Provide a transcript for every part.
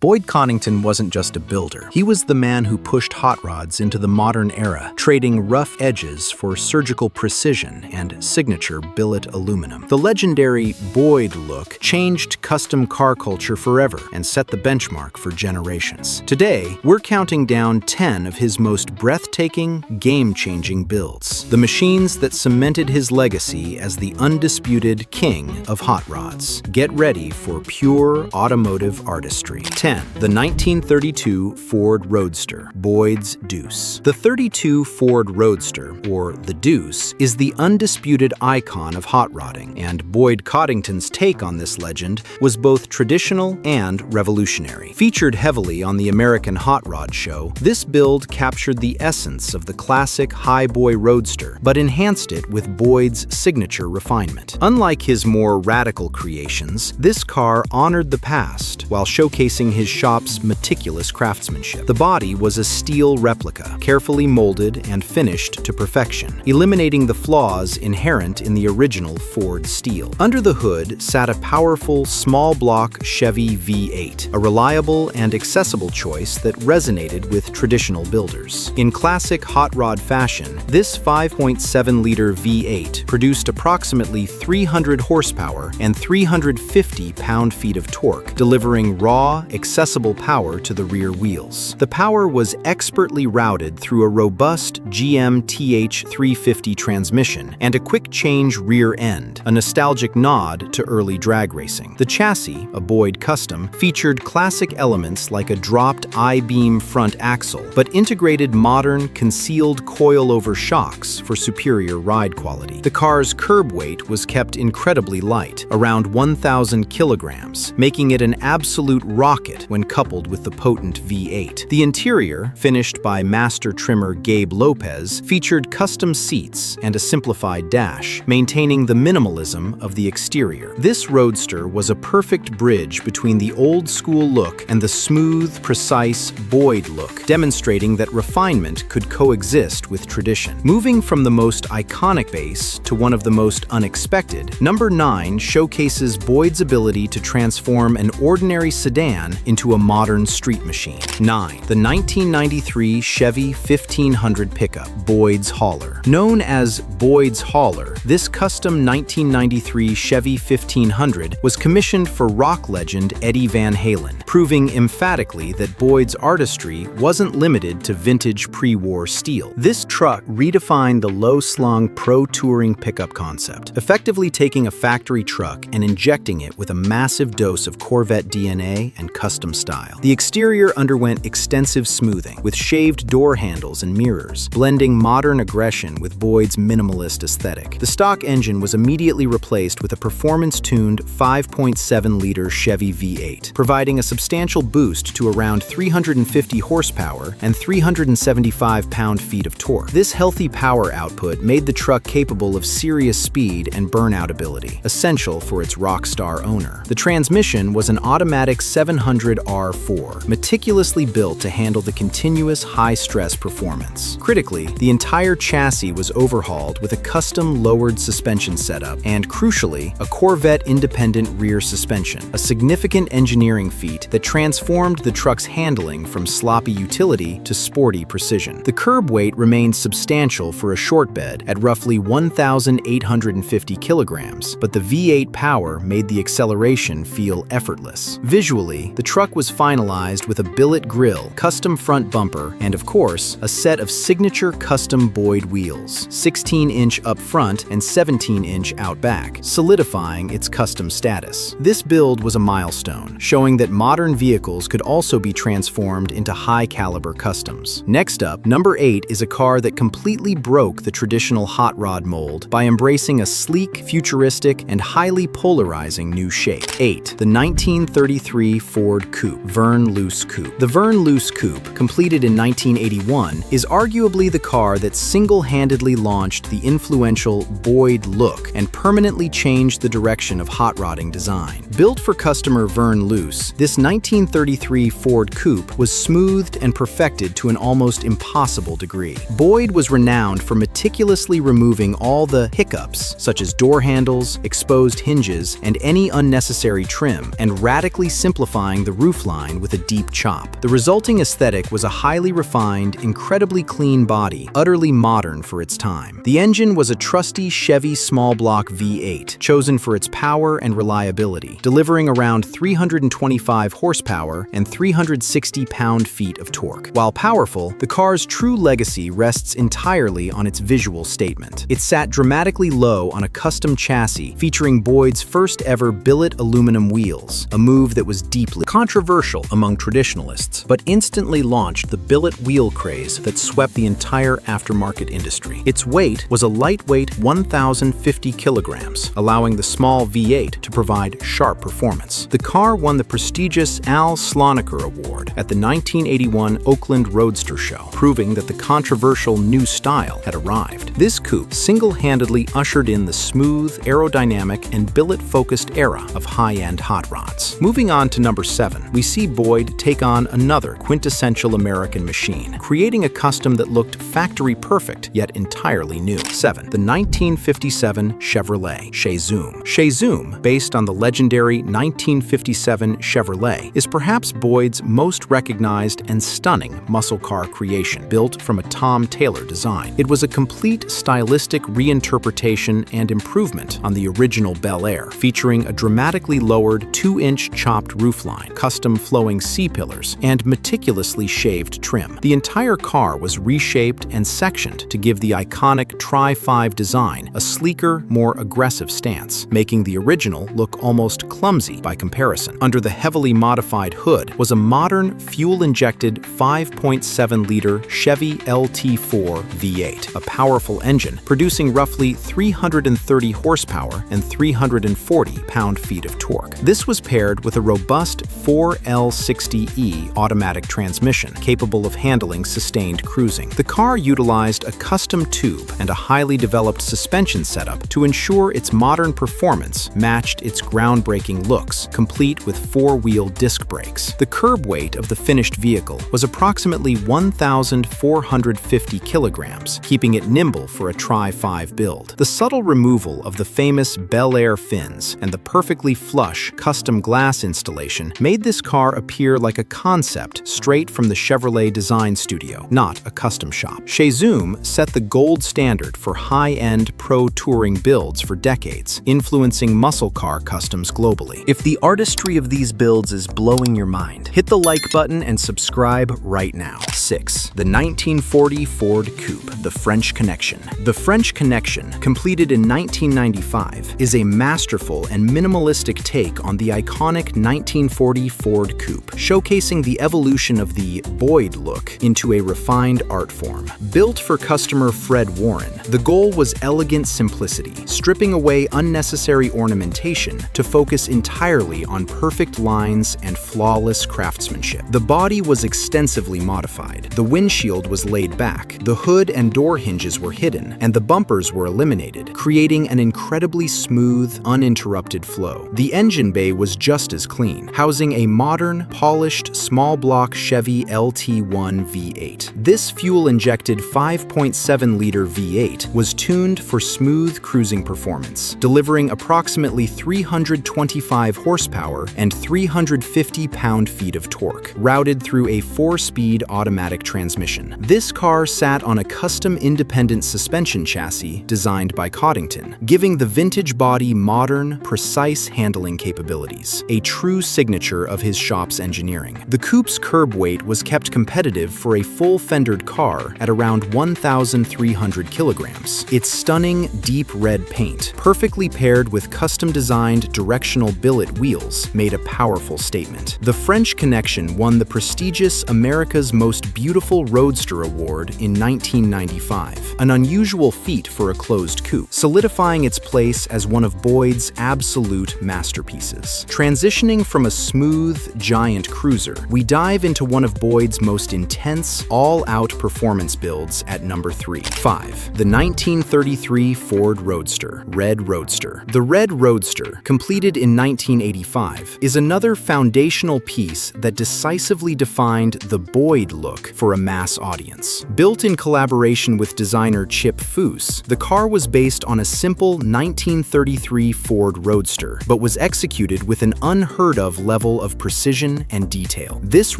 Boyd Coddington wasn't just a builder. He was the man who pushed hot rods into the modern era, trading rough edges for surgical precision and signature billet aluminum. The legendary Boyd look changed custom car culture forever and set the benchmark for generations. Today, we're counting down 10 of his most breathtaking, game-changing builds. The machines that cemented his legacy as the undisputed king of hot rods. Get ready for pure automotive artistry. 10. The 1932 Ford Roadster, Boyd's Deuce. The 32 Ford Roadster, or the Deuce, is the undisputed icon of hot rodding, and Boyd Coddington's take on this legend was both traditional and revolutionary. Featured heavily on the American Hot Rod Show, this build captured the essence of the classic highboy roadster, but enhanced it with Boyd's signature refinement. Unlike his more radical creations, this car honored the past while showcasing his shop's meticulous craftsmanship. The body was a steel replica, carefully molded and finished to perfection, eliminating the flaws inherent in the original Ford steel. Under the hood sat a powerful, small-block Chevy V8, a reliable and accessible choice that resonated with traditional builders. In classic hot rod fashion, this 5.7-liter V8 produced approximately 300 horsepower and 350 pound-feet of torque, delivering raw, accessible power to the rear wheels. The power was expertly routed through a robust GM TH350 transmission and a quick-change rear end, a nostalgic nod to early drag racing. The chassis, a Boyd custom, featured classic elements like a dropped I-beam front axle, but integrated modern, concealed coil-over shocks for superior ride quality. The car's curb weight was kept incredibly light, around 1,000 kilograms, making it an absolute rocket when coupled with the potent V8. The interior, finished by master trimmer Gabe Lopez, featured custom seats and a simplified dash, maintaining the minimalism of the exterior. This roadster was a perfect bridge between the old-school look and the smooth, precise Boyd look, demonstrating that refinement could coexist with tradition. Moving from the most iconic base to one of the most unexpected, number 9 showcases Boyd's ability to transform an ordinary sedan into a modern street machine. 9. The 1993 Chevy 1500 pickup, Boyd's Hauler. Known as Boyd's Hauler, this custom 1993 Chevy 1500 was commissioned for rock legend Eddie Van Halen, proving emphatically that Boyd's artistry wasn't limited to vintage pre-war steel. This truck redefined the low-slung pro-touring pickup concept, effectively taking a factory truck and injecting it with a massive dose of Corvette DNA and custom style. The exterior underwent extensive smoothing, with shaved door handles and mirrors, blending modern aggression with Boyd's minimalist aesthetic. The stock engine was immediately replaced with a performance-tuned 5.7-liter Chevy V8, providing a substantial boost to around 350 horsepower and 375 pound-feet of torque. This healthy power output made the truck capable of serious speed and burnout ability, essential for its rock star owner. The transmission was an automatic 700R4, meticulously built to handle the continuous high-stress performance. Critically, the entire chassis was overhauled with a custom lowered suspension setup and, crucially, a Corvette-independent rear suspension, a significant engineering feat that transformed the truck's handling from sloppy utility to sporty precision. The curb weight remained substantial for a short bed at roughly 1,850 kilograms, but the V8 power made the acceleration feel effortless. Visually, the truck was finalized with a billet grille, custom front bumper, and of course, a set of signature custom Boyd wheels, 16-inch up front and 17-inch out back, solidifying its custom status. This build was a milestone, showing that modern vehicles could also be transformed into high-caliber customs. Next up, number 8 is a car that completely broke the traditional hot rod mold by embracing a sleek, futuristic, and highly polarizing new shape. 8. The 1933 Ford Coupe, Verne Luce Coupe. The Verne Luce Coupe, completed in 1981, is arguably the car that single-handedly launched the influential Boyd look and permanently changed the direction of hot rodding design. Built for customer Verne Luce, this 1933 Ford Coupe was smoothed and perfected to an almost impossible degree. Boyd was renowned for meticulously removing all the hiccups, such as door handles, exposed hinges, and any unnecessary trim, and radically simplifying the the roofline with a deep chop. The resulting aesthetic was a highly refined, incredibly clean body, utterly modern for its time. The engine was a trusty Chevy small block V8, chosen for its power and reliability, delivering around 325 horsepower and 360 pound-feet of torque. While powerful, the car's true legacy rests entirely on its visual statement. It sat dramatically low on a custom chassis featuring Boyd's first-ever billet aluminum wheels, a move that was deeply controversial among traditionalists, but instantly launched the billet wheel craze that swept the entire aftermarket industry. Its weight was a lightweight 1,050 kilograms, allowing the small V8 to provide sharp performance. The car won the prestigious Al Slonaker Award at the 1981 Oakland Roadster Show, proving that the controversial new style had arrived. This coupe single-handedly ushered in the smooth, aerodynamic, and billet-focused era of high-end hot rods. Moving on to number 7, we see Boyd take on another quintessential American machine, creating a custom that looked factory-perfect yet entirely new. 7. The 1957 Chevrolet Shea Zoom. Shea Zoom, based on the legendary 1957 Chevrolet, is perhaps Boyd's most recognized and stunning muscle car creation, built from a Tom Taylor design. It was a complete stylistic reinterpretation and improvement on the original Bel Air, featuring a dramatically lowered 2-inch chopped roofline, custom flowing C-pillars, and meticulously shaved trim. The entire car was reshaped and sectioned to give the iconic Tri-5 design a sleeker, more aggressive stance, making the original look almost clumsy by comparison. Under the heavily modified hood was a modern, fuel-injected 5.7-liter Chevy LT4 V8, a powerful engine producing roughly 330 horsepower and 340 pound-feet of torque. This was paired with a robust 4L60E automatic transmission capable of handling sustained cruising. The car utilized a custom tube and a highly developed suspension setup to ensure its modern performance matched its groundbreaking looks, complete with 4-wheel disc brakes. The curb weight of the finished vehicle was approximately 1,450 kilograms, keeping it nimble for a Tri-5 build. The subtle removal of the famous Bel Air fins and the perfectly flush custom glass installation made this car appear like a concept straight from the Chevrolet design studio, not a custom shop. Shea Zoom set the gold standard for high-end pro touring builds for decades, influencing muscle car customs globally. If the artistry of these builds is blowing your mind, hit the like button and subscribe right now. 6. The 1940 Ford Coupe, the French Connection. The French Connection, completed in 1995, is a masterful and minimalistic take on the iconic 1940 Ford Coupe, showcasing the evolution of the Boyd look into a refined art form. Built for customer Fred Warren, the goal was elegant simplicity, stripping away unnecessary ornamentation to focus entirely on perfect lines and flawless craftsmanship. The body was extensively modified, the windshield was laid back, the hood and door hinges were hidden, and the bumpers were eliminated, creating an incredibly smooth, uninterrupted flow. The engine bay was just as clean, housing a modern, polished, small-block Chevy LT1 V8. This fuel-injected 5.7-liter V8 was tuned for smooth cruising performance, delivering approximately 325 horsepower and 350 pound-feet of torque, routed through a 4-speed automatic transmission. This car sat on a custom independent suspension chassis designed by Coddington, giving the vintage body modern, precise handling capabilities, a true signature of his shop's engineering. The coupe's curb weight was kept competitive for a full-fendered car at around 1,300 kilograms. Its stunning, deep red paint, perfectly paired with custom-designed directional billet wheels, made a powerful statement. The French Connection won the prestigious America's Most Beautiful Roadster Award in 1995, an unusual feat for a closed coupe, solidifying its place as one of Boyd's absolute masterpieces. Transitioning from a smooth, giant cruiser, we dive into one of Boyd's most intense, all-out performance builds at number 3. 5. The 1933 Ford Roadster, Red Roadster. The Red Roadster, completed in 1985, is another foundational piece that decisively defined the Boyd look for a mass audience. Built in collaboration with designer Chip Foose, the car was based on a simple 1933 Ford Roadster, but was executed with an unheard-of level example of precision and detail. This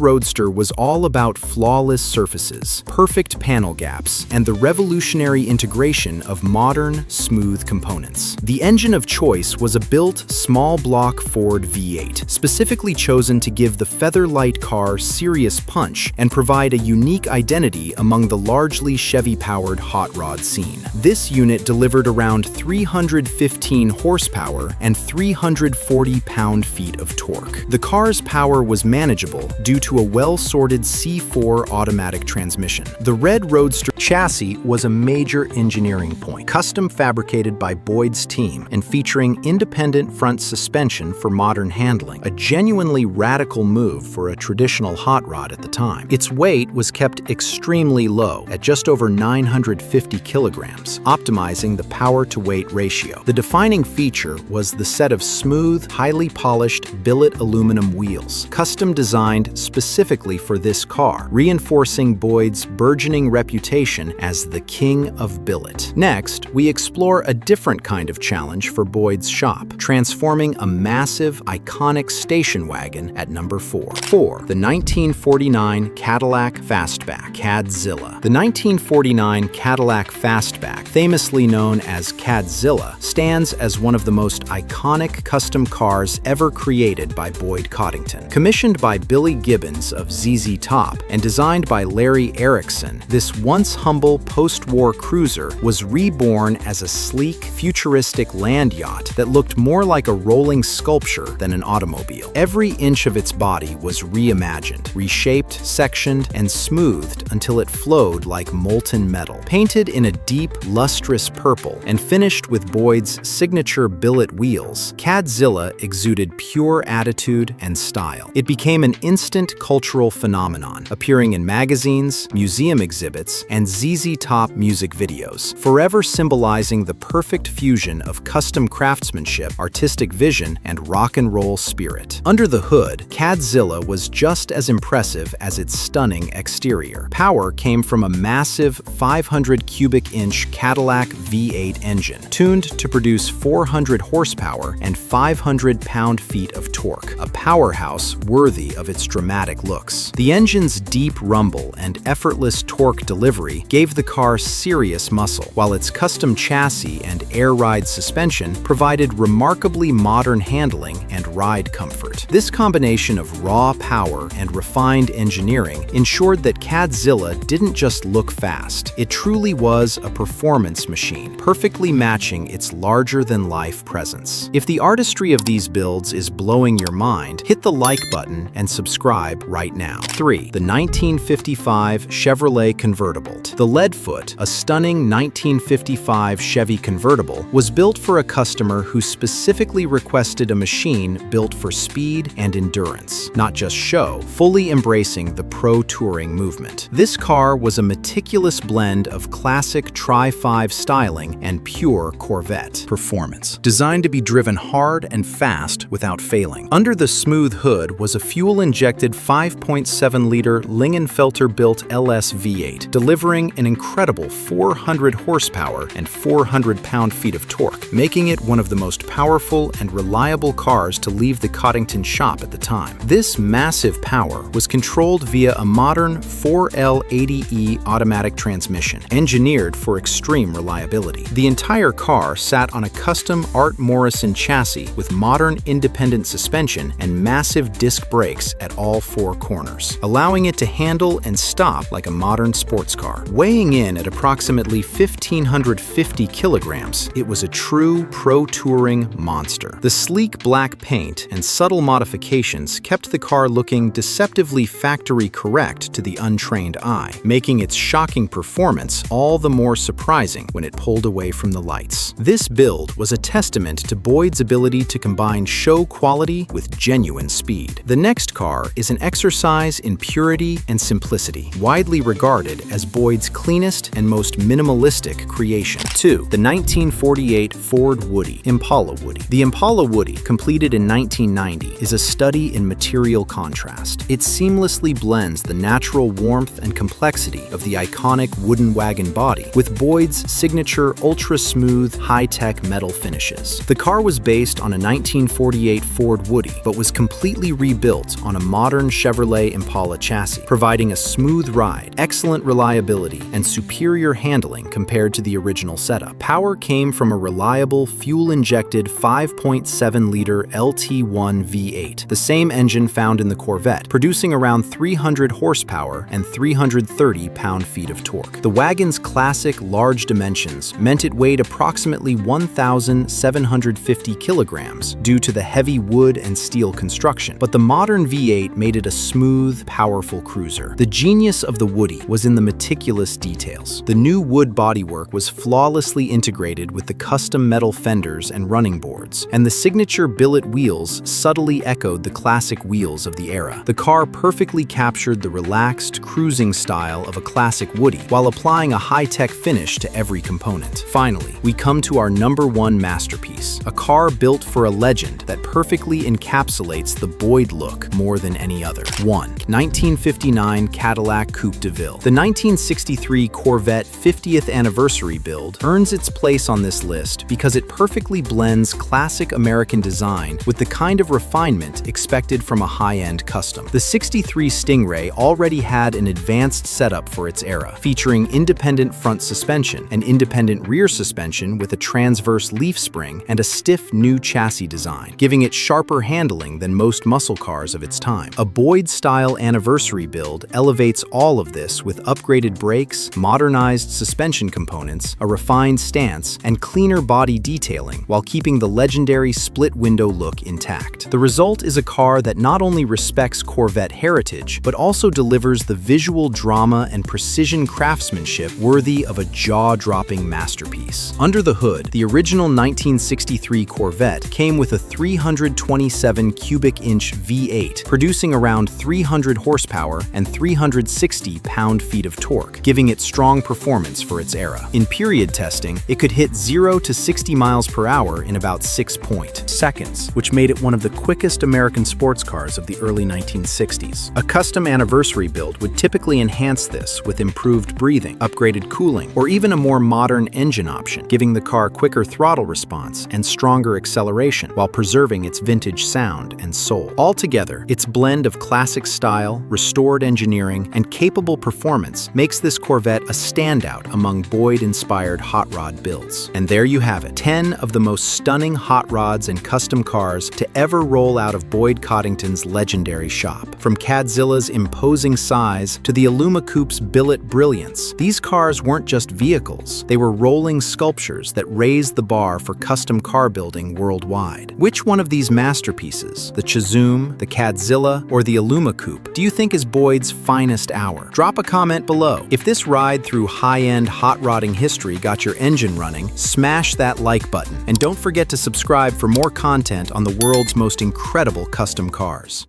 roadster was all about flawless surfaces, perfect panel gaps, and the revolutionary integration of modern, smooth components. The engine of choice was a built, small-block Ford V8, specifically chosen to give the feather-light car serious punch and provide a unique identity among the largely Chevy-powered hot rod scene. This unit delivered around 315 horsepower and 340 pound-feet of torque. The car's power was manageable due to a well-sorted C4 automatic transmission. The red Roadster chassis was a major engineering point, custom fabricated by Boyd's team and featuring independent front suspension for modern handling, a genuinely radical move for a traditional hot rod at the time. Its weight was kept extremely low at just over 950 kilograms, optimizing the power-to-weight ratio. The defining feature was the set of smooth, highly polished billet aluminum wheels, custom designed specifically for this car, reinforcing Boyd's burgeoning reputation as the king of billet. Next, we explore a different kind of challenge for Boyd's shop, transforming a massive, iconic station wagon at number 4. 4. The 1949 Cadillac Fastback, Cadzilla. The 1949 Cadillac Fastback, famously known as Cadzilla, stands as one of the most iconic custom cars ever created by Boyd Coddington. Commissioned by Billy Gibbons of ZZ Top and designed by Larry Erickson, this once humble post-war cruiser was reborn as a sleek, futuristic land yacht that looked more like a rolling sculpture than an automobile. Every inch of its body was reimagined, reshaped, sectioned, and smoothed until it flowed like molten metal. Painted in a deep, lustrous purple and finished with Boyd's signature billet wheels, Cadzilla exuded pure attitude and style. It became an instant cultural phenomenon, appearing in magazines, museum exhibits, and ZZ Top music videos, forever symbolizing the perfect fusion of custom craftsmanship, artistic vision, and rock and roll spirit. Under the hood, Cadzilla was just as impressive as its stunning exterior. Power came from a massive 500 cubic inch Cadillac V8 engine, tuned to produce 400 horsepower and 500 pound-feet of torque, a powerhouse worthy of its dramatic looks. The engine's deep rumble and effortless torque delivery gave the car serious muscle, while its custom chassis and air-ride suspension provided remarkably modern handling and ride comfort. This combination of raw power and refined engineering ensured that Cadzilla didn't just look fast. It truly was a performance machine, perfectly matching its larger-than-life presence. If the artistry of these builds is blowing your mind, hit the like button and subscribe right now. 3. The 1955 Chevrolet Convertible. The Leadfoot, a stunning 1955 Chevy convertible, was built for a customer who specifically requested a machine built for speed and endurance, not just show, fully embracing the pro-touring movement. This car was a meticulous blend of classic Tri-5 styling and pure Corvette performance, designed to be driven hard and fast without failing. Under the smooth hood was a fuel-injected 5.7-liter Lingenfelter-built LS V8, delivering an incredible 400 horsepower and 400 pound-feet of torque, making it one of the most powerful and reliable cars to leave the Coddington shop at the time. This massive power was controlled via a modern 4L80E automatic transmission, engineered for extreme reliability. The entire car sat on a custom Art Morrison chassis with modern independent suspension and massive disc brakes at all 4 corners, allowing it to handle and stop like a modern sports car. Weighing in at approximately 1,550 kilograms, it was a true pro-touring monster. The sleek black paint and subtle modifications kept the car looking deceptively factory correct to the untrained eye, making its shocking performance all the more surprising when it pulled away from the lights. This build was a testament to Boyd's ability to combine show quality with genuine speed. The next car is an exercise in purity and simplicity, widely regarded as Boyd's cleanest and most minimalistic creation. 2. The 1948 Ford Woody, Impala Woody. The Impala Woody, completed in 1990, is a study in material contrast. It seamlessly blends the natural warmth and complexity of the iconic wooden wagon body with Boyd's signature ultra-smooth, high-tech metal finishes. The car was based on a 1948 Ford Woody, but was was completely rebuilt on a modern Chevrolet Impala chassis, providing a smooth ride, excellent reliability, and superior handling compared to the original setup. Power came from a reliable, fuel-injected 5.7-liter LT1 V8, the same engine found in the Corvette, producing around 300 horsepower and 330 pound-feet of torque. The wagon's classic large dimensions meant it weighed approximately 1,750 kilograms due to the heavy wood and steel construction, but the modern V8 made it a smooth, powerful cruiser. The genius of the Woody was in the meticulous details. The new wood bodywork was flawlessly integrated with the custom metal fenders and running boards, and the signature billet wheels subtly echoed the classic wheels of the era. The car perfectly captured the relaxed, cruising style of a classic Woody while applying a high-tech finish to every component. Finally, we come to our #1 masterpiece, a car built for a legend that perfectly encapsulates the Boyd look more than any other. 1. 1959 Cadillac Coupe de Ville. The 1963 Corvette 50th anniversary build earns its place on this list because it perfectly blends classic American design with the kind of refinement expected from a high-end custom. The 63 Stingray already had an advanced setup for its era, featuring independent front suspension, an independent rear suspension with a transverse leaf spring, and a stiff new chassis design, giving it sharper handling than most muscle cars of its time. A Boyd-style anniversary build elevates all of this with upgraded brakes, modernized suspension components, a refined stance, and cleaner body detailing while keeping the legendary split-window look intact. The result is a car that not only respects Corvette heritage, but also delivers the visual drama and precision craftsmanship worthy of a jaw-dropping masterpiece. Under the hood, the original 1963 Corvette came with a 327 cubic inch V8, producing around 300 horsepower and 360 pound-feet of torque, giving it strong performance for its era. In period testing, it could hit 0 to 60 miles per hour in about 6.0 seconds, which made it one of the quickest American sports cars of the early 1960s. A custom anniversary build would typically enhance this with improved breathing, upgraded cooling, or even a more modern engine option, giving the car quicker throttle response and stronger acceleration while preserving its vintage sound and soul. Altogether, its blend of classic style, restored engineering, and capable performance makes this Corvette a standout among Boyd-inspired hot rod builds. And there you have it, 10 of the most stunning hot rods and custom cars to ever roll out of Boyd Coddington's legendary shop. From Cadzilla's imposing size to the Aluma Coupe's billet brilliance, these cars weren't just vehicles, they were rolling sculptures that raised the bar for custom car building worldwide. Which one of these masterpieces, the Chazoom, the Cadzilla, or the Aluma Coupe, do you think is Boyd's finest hour? Drop a comment below. If this ride through high-end hot rodding history got your engine running, smash that like button, and don't forget to subscribe for more content on the world's most incredible custom cars.